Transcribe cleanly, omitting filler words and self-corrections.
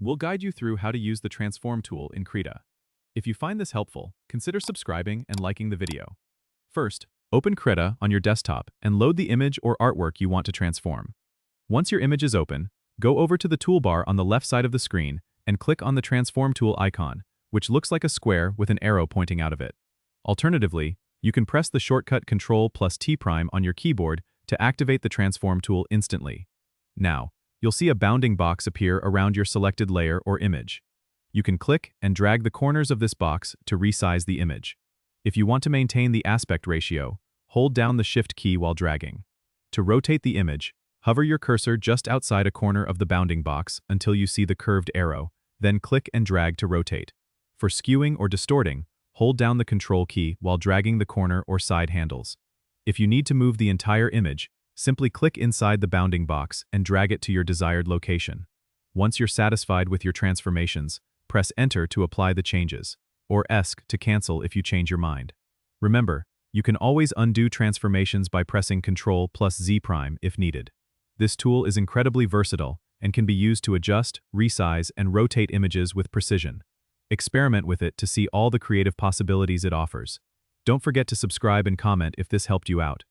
We'll guide you through how to use the Transform tool in Krita. If you find this helpful, consider subscribing and liking the video. First, open Krita on your desktop and load the image or artwork you want to transform. Once your image is open, go over to the toolbar on the left side of the screen and click on the Transform tool icon, which looks like a square with an arrow pointing out of it. Alternatively, you can press the shortcut Ctrl+T prime on your keyboard to activate the Transform tool instantly. Now, you'll see a bounding box appear around your selected layer or image. You can click and drag the corners of this box to resize the image. If you want to maintain the aspect ratio, hold down the Shift key while dragging. To rotate the image, hover your cursor just outside a corner of the bounding box until you see the curved arrow, then click and drag to rotate. For skewing or distorting, hold down the Control key while dragging the corner or side handles. If you need to move the entire image, simply click inside the bounding box and drag it to your desired location. Once you're satisfied with your transformations, press Enter to apply the changes, or ESC to cancel if you change your mind. Remember, you can always undo transformations by pressing Ctrl+Z prime if needed. This tool is incredibly versatile and can be used to adjust, resize, and rotate images with precision. Experiment with it to see all the creative possibilities it offers. Don't forget to subscribe and comment if this helped you out.